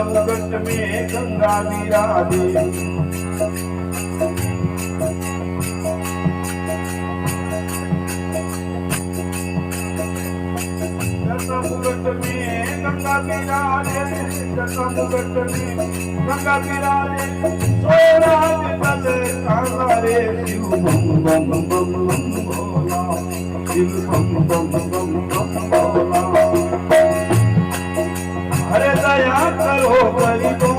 मुकुट में गंगा विराजे मुकुट में गंगा विराजे मुकुट में गंगा विराजे सोनाग तल काला रे शिव बम बम बम बम भोला शिव बम बम बम बम भोला हरे दया करो परिगो